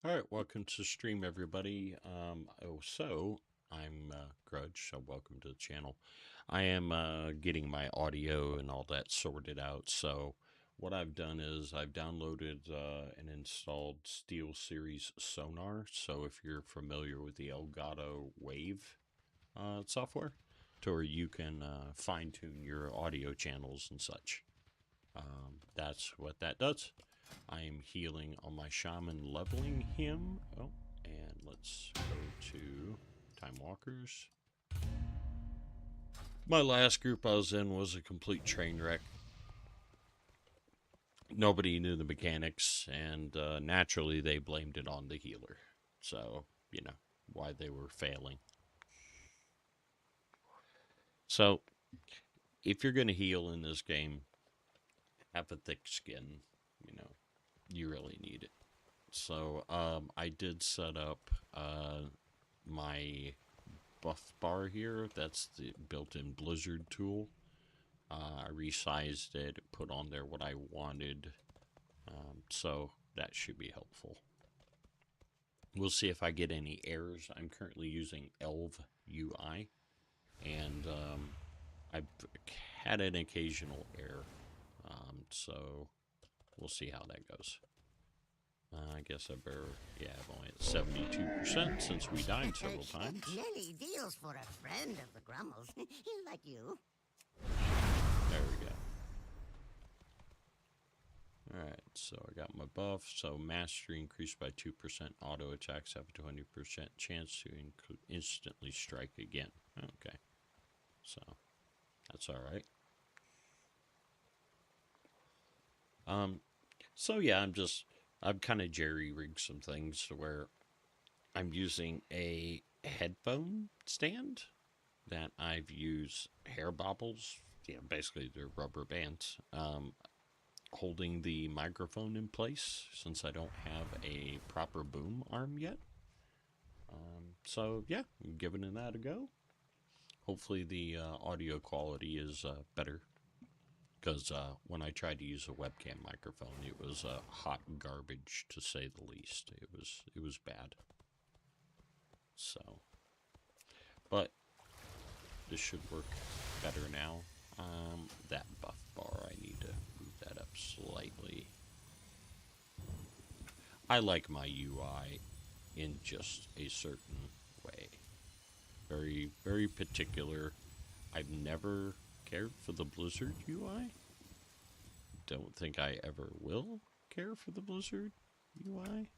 All right, welcome to stream, everybody. I'm Grudge, so welcome to the channel. I am getting my audio and all that sorted out. So what I've done is I've downloaded and installed SteelSeries Sonar. So if you're familiar with the Elgato Wave software, to where you can fine tune your audio channels and such. That's what that does. I am healing on my shaman, leveling him. Oh, and let's go to Time Walkers. My last group I was in was a complete train wreck. Nobody knew the mechanics, and naturally they blamed it on the healer. So, you know, why they were failing. So, if you're going to heal in this game, have a thick skin. You know, you really need it. So, I did set up my buff bar here. That's the built-in Blizzard tool. I resized it, put on there what I wanted. So that should be helpful. We'll see if I get any errors. I'm currently using Elv UI, and I've had an occasional error. So we'll see how that goes. I guess I better, yeah, I'm only at 72% since we died several times. Many deals for a friend of the Grummels, like you. There we go. Alright, so I got my buff. So mastery increased by 2%. Auto attacks have a 20% chance to instantly strike again. Okay, so that's alright. So yeah, I've kind of jerry-rigged some things to where I'm using a headphone stand that I've used hair bobbles. Yeah, basically they're rubber bands. Holding the microphone in place since I don't have a proper boom arm yet. So yeah, I'm giving that a go. Hopefully the audio quality is better, because when I tried to use a webcam microphone, it was hot garbage to say the least. It was bad. So, but this should work better now. That buff bar, I need to move that up slightly. I like my UI in just a certain way. Very, very particular. I've never cared for the Blizzard UI. Don't think I ever will care for the Blizzard UI.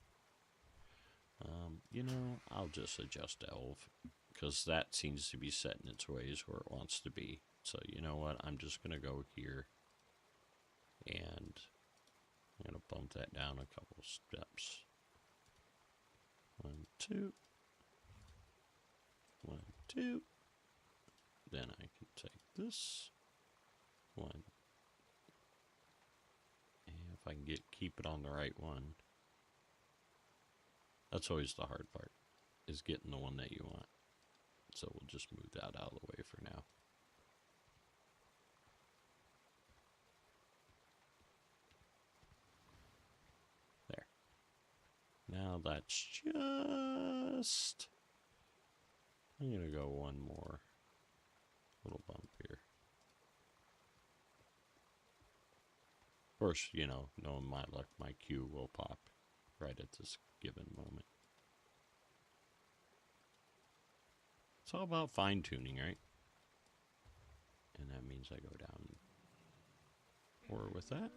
I'll just adjust Elv, because that seems to be set in its ways where it wants to be. So you know what? I'm just going to go here, and I'm going to bump that down a couple steps. 1, 2. 1, 2. Then I can take this. 1. And if I can keep it on the right one. That's always the hard part, is getting the one that you want. So we'll just move that out of the way for now. There. Now that's just... I'm going to go one more little bump here. Of course, knowing my luck, my Q will pop right at this given moment. It's all about fine tuning, right? And that means I go down or with that.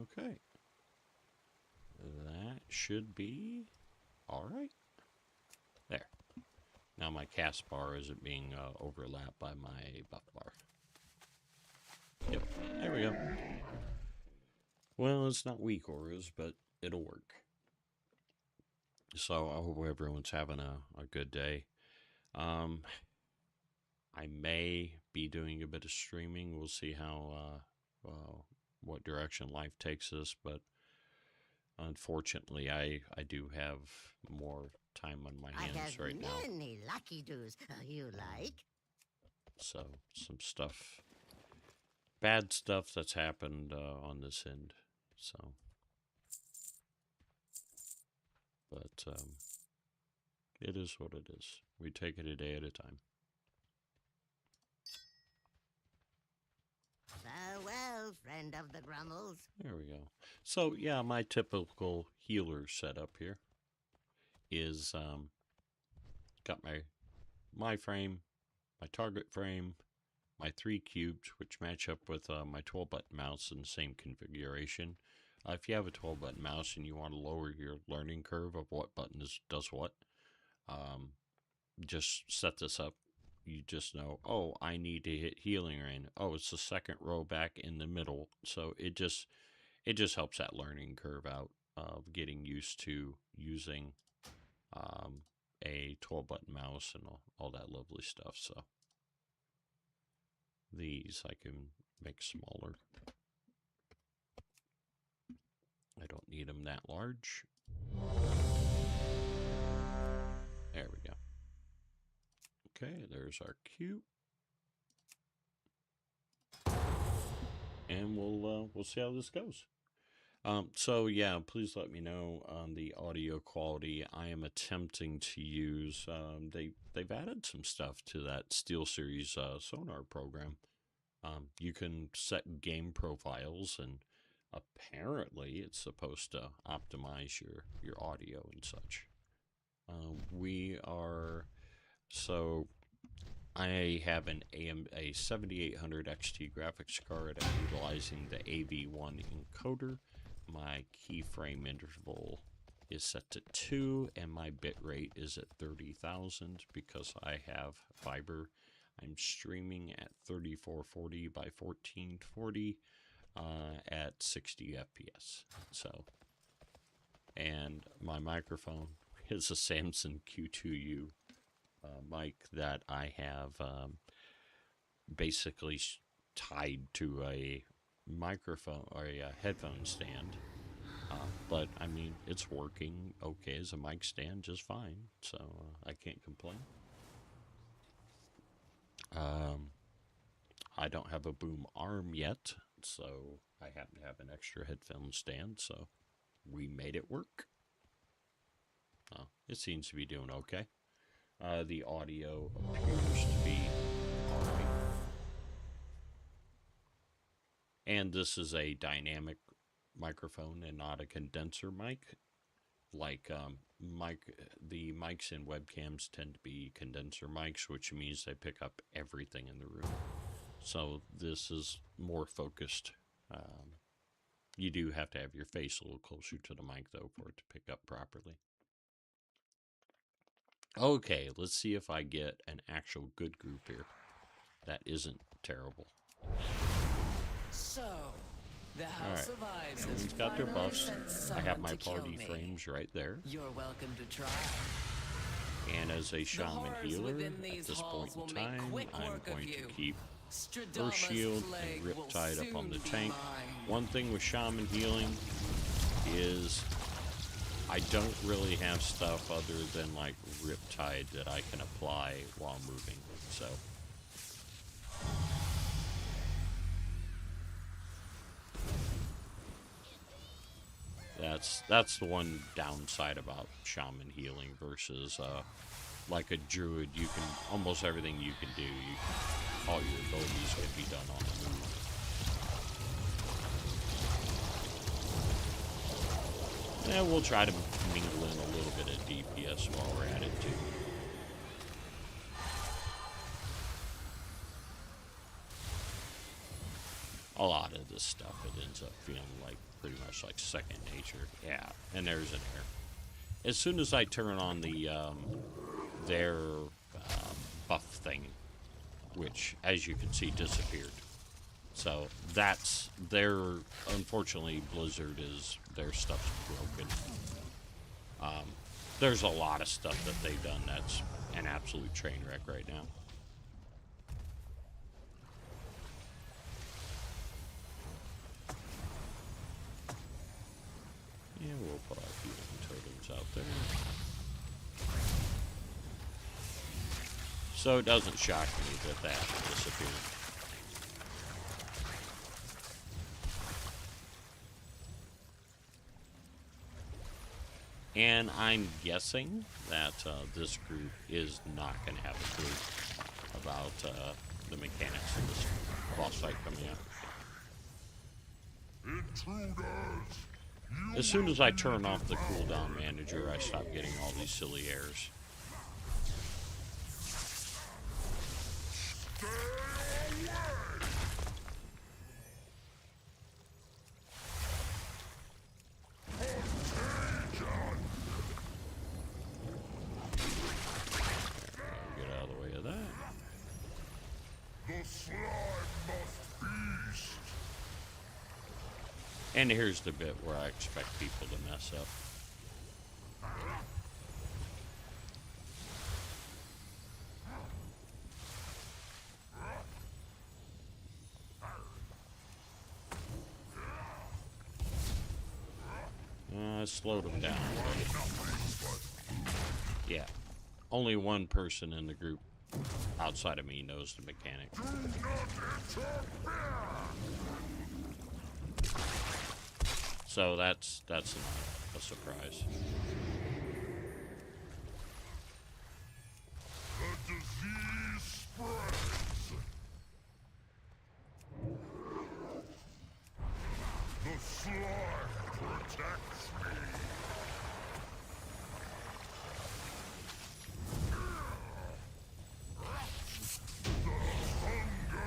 Okay. That should be alright. There. Now my cast bar isn't being overlapped by my buff bar. Yep, there we go. Well, it's not weak auras, but it'll work. So I hope everyone's having a good day. I may be doing a bit of streaming. We'll see how what direction life takes us, but unfortunately, I do have more time on my hands right now. I have many lucky doos you like. So some stuff, bad stuff that's happened on this end. So, but it is what it is. We take it a day at a time. Farewell, friend of the Grummles. There we go. So yeah, my typical healer setup here is got my frame, my target frame, my 3 cubes, which match up with my 12-button mouse in the same configuration. If you have a 12-button mouse and you want to lower your learning curve of what button does what, just set this up. You just know, oh, I need to hit healing rain. Oh, it's the second row back in the middle. So it just helps that learning curve out of getting used to using a 12-button mouse and all that lovely stuff. So these I can make smaller. I don't need them that large. There we go. Okay, there's our cube. And we'll see how this goes. So yeah, please let me know on the audio quality. I am attempting to use. They've added some stuff to that SteelSeries sonar program. You can set game profiles, and apparently it's supposed to optimize your audio and such. I have a 7800 XT graphics card. I'm utilizing the AV1 encoder. My keyframe interval is set to 2, and my bitrate is at 30,000 because I have fiber. I'm streaming at 3440 by 1440 at 60 FPS. So, and my microphone is a Samson Q2U mic that I have basically tied to a microphone or a headphone stand. But I mean, it's working okay as a mic stand just fine, so I can't complain. I don't have a boom arm yet, so I happen to have an extra headphone stand, so we made it work. It seems to be doing okay. The audio appears to be alright. And this is a dynamic microphone and not a condenser mic. Like the mics in webcams tend to be condenser mics, which means they pick up everything in the room. So this is more focused. You do have to have your face a little closer to the mic, though, for it to pick up properly. Okay, let's see if I get an actual good group here that isn't terrible. So, the house of Ives Everyone's got their buffs. I have my party frames right there. You're welcome to try. And as a shaman healer, at this point in time, I'm going to keep Earth Shield and Riptide up on the tank. One thing with shaman healing is I don't really have stuff other than like Riptide that I can apply while moving. So that's the one downside about shaman healing versus like a druid. You can almost everything you can do. All your abilities can be done on the move. Yeah, we'll try to mingle in a little bit of DPS while we're at it too. A lot of this stuff, it ends up feeling like pretty much like second nature. Yeah, and there's an error. As soon as I turn on the their buff thing, which as you can see disappeared. So that's unfortunately Blizzard their stuff's broken. There's a lot of stuff that they've done that's an absolute train wreck right now. Yeah, we'll put our healing totems out there. So it doesn't shock me that disappeared. And I'm guessing that this group is not going to have a clue about the mechanics of this boss fight coming up. As soon as I turn off the cooldown manager, I stop getting all these silly errors. Get out of the way of that. The slime must feast. And here's the bit where I expect people to mess up. I slowed them down. Yeah. Only one person in the group outside of me knows the mechanic. So that's not a surprise. The disease spreads. The slime protects me.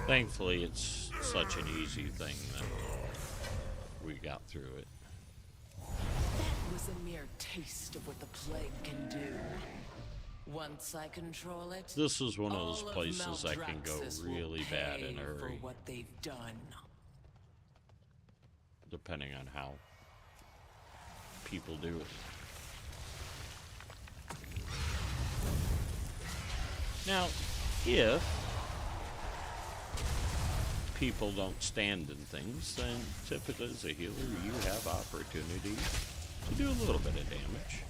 Thankfully, it's such an easy thing that we got through it. That was a mere taste of what the plague can do. Once I control it, This is one of those all places that can go Maldraxxus will really bad in a pay for hurry, what they've done. depending on how people do it. Now, if people don't stand in things, then typically as a healer, you have opportunity to do a little bit of damage.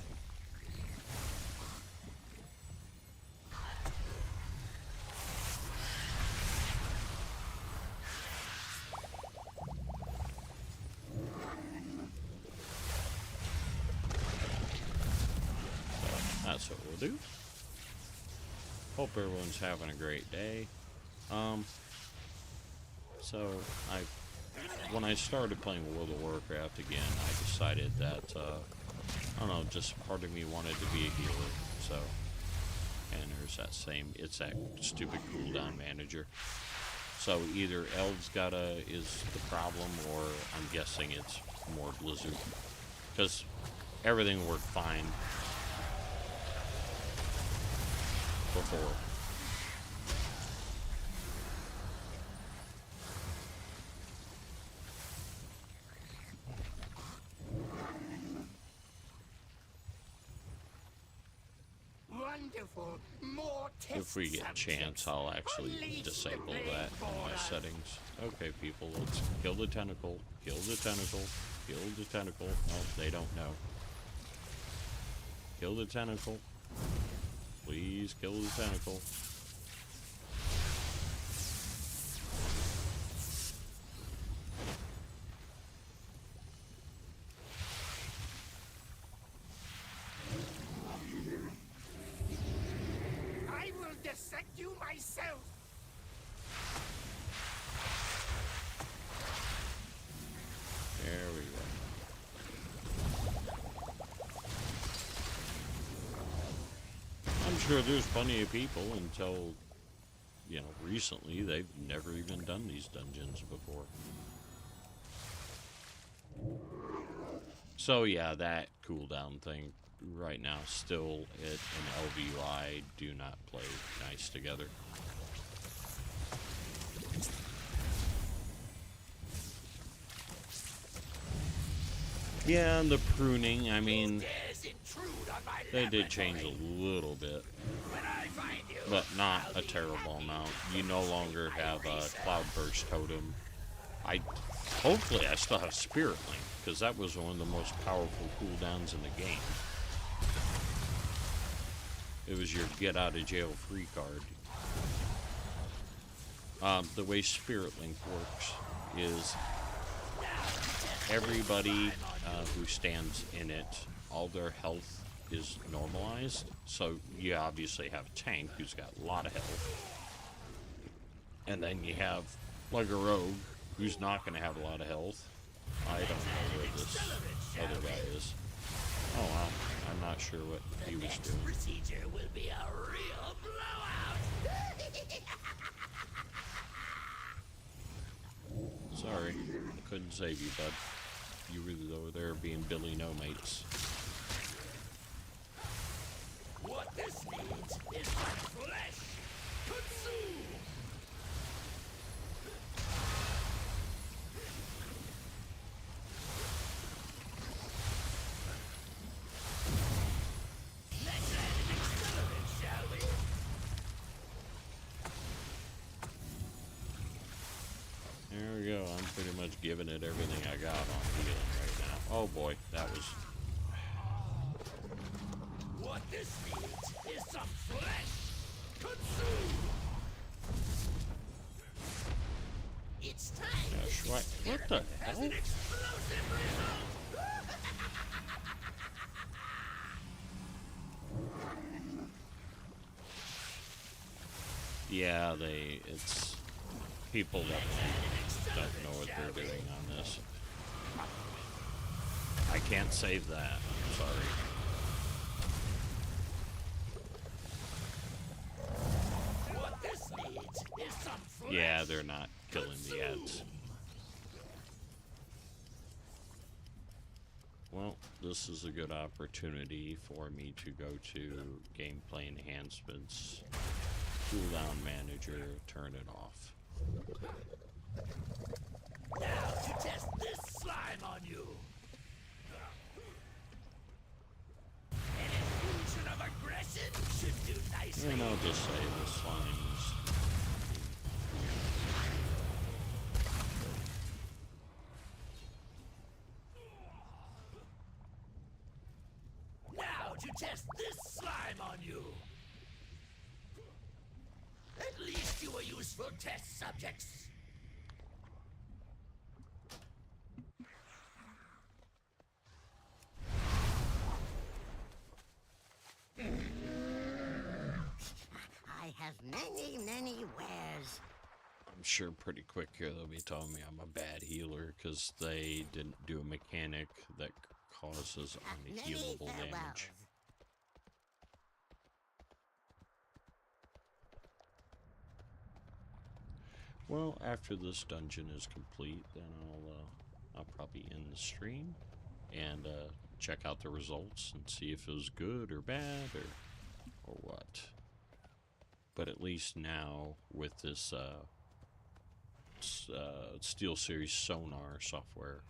So that's what we'll do. Hope everyone's having a great day. So when I started playing World of Warcraft again, I decided that I don't know, just part of me wanted to be a healer. So, and there's it's that stupid cooldown manager. So either Elves is the problem, or I'm guessing it's more Blizzard, because everything worked fine before. Wonderful. More If we get a chance, I'll actually disable that in my settings. Okay, people, let's kill the tentacle, kill the tentacle, kill the tentacle. No, they don't know. Kill the tentacle. Please kill the tentacle. I will dissect you myself. There we go. I'm sure there's plenty of people until, recently, they've never even done these dungeons before. So yeah, that cooldown thing right now, still it and LVUI do not play nice together. Yeah, and the pruning, I mean, they did change a little bit, but not a terrible amount. You no longer have a Cloudburst Totem. Hopefully I still have Spirit Link, because that was one of the most powerful cooldowns in the game. It was your get out of jail free card. The way Spirit Link works is everybody who stands in it, all their health is normalized. So you obviously have a tank who's got a lot of health. And then you have, like, a rogue who's not going to have a lot of health. I don't know where this other guy is. Oh, wow. I'm not sure what he was doing. Procedure will be a real blowout. Sorry, I couldn't save you, bud. You were over there being Billy No Mates. What this needs is some flesh. Consume. Let's add an accelerant, shall we? There we go. I'm pretty much giving it everything I got on healing right now. Oh boy, that was... What this needs is some flesh. Consume. It's time. Gosh, what the Has hell? an explosive result. Yeah, it's people that don't know what they're doing on this. I can't save that. I'm sorry. What this needs is some flesh. Yeah, they're not killing the ads. Well, this is a good opportunity for me to go to gameplay enhancements, cooldown manager, turn it off. Now to test this slime on you. An infusion of aggression should do nicely. And I'll just say the slime is... Now to test this slime on you. At least you were useful test subjects. I have many, many wares. I'm sure pretty quick here they'll be telling me I'm a bad healer because they didn't do a mechanic that causes Many unhealable farewells. damage. Well, after this dungeon is complete, then I'll probably end the stream and check out the results and see if it was good or bad or what. But at least now with this SteelSeries sonar software,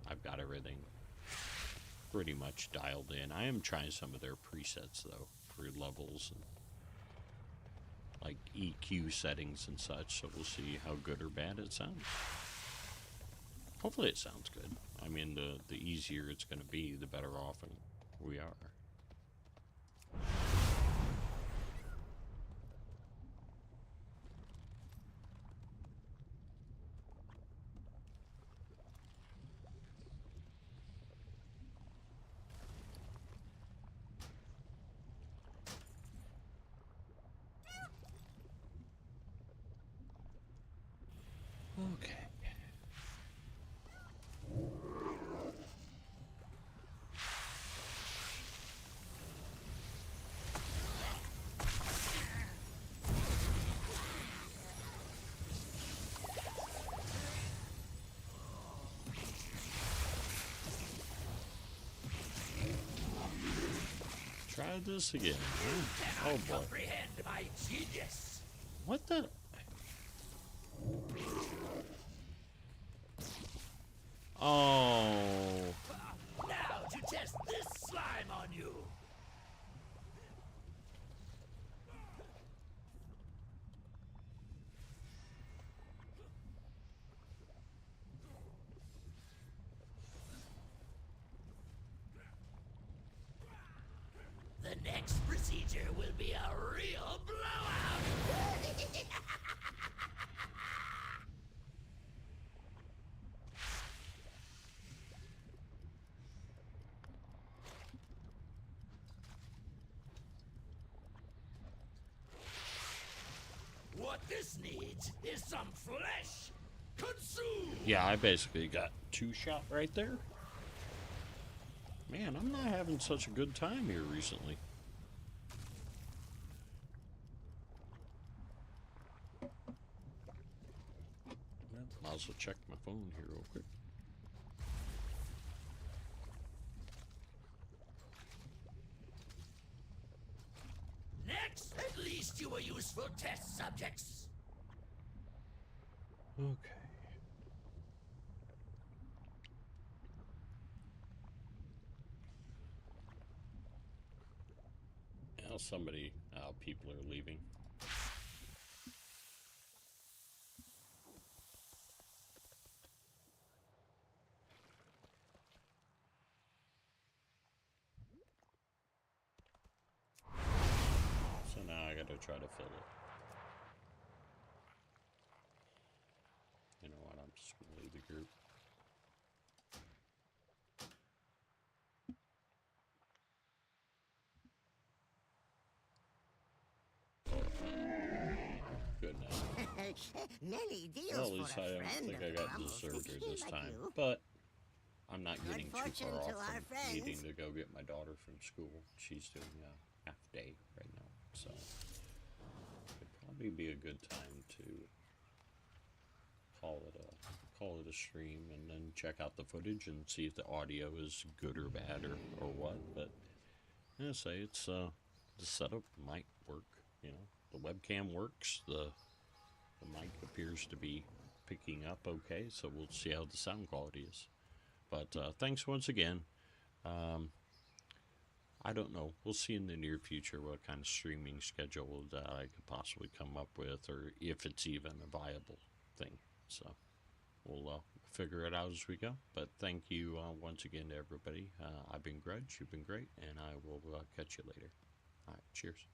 I've got everything pretty much dialed in. I am trying some of their presets though for levels and like EQ settings and such, so we'll see how good or bad it sounds. Hopefully it sounds good. I mean, the easier it's going to be, the better off we are. Okay. Try this again. Oh boy. Comprehend my genius. What the? Oh. Now to test this slime on you. The next procedure will be a real blowout. this needs is some flesh. Consume! Yeah, I basically got 2 shot right there. Man, I'm not having such a good time here recently. Well, I'll also check my phone here real quick. Next, at least you were useful test subjects. Okay. Now people are leaving. So now I gotta try to fill it. You know what, I'm just gonna leave the group. Good night. Many deals Well, at for least a I don't friend think of I the got Grumbles. deserted this Like time. you. But I'm not Good getting too fortune far to off our from friends. needing to go get my daughter from school. She's doing a half day right now, so it'd probably be a good time to call it a stream and then check out the footage and see if the audio is good or bad or what. But I say it's the setup might work. You know, the webcam works. The mic appears to be picking up okay, so we'll see how the sound quality is. But thanks once again. I don't know. We'll see in the near future what kind of streaming schedule that I could possibly come up with, or if it's even a viable thing. So we'll figure it out as we go. But thank you once again to everybody. I've been Grudge. You've been great, and I will catch you later. All right. Cheers.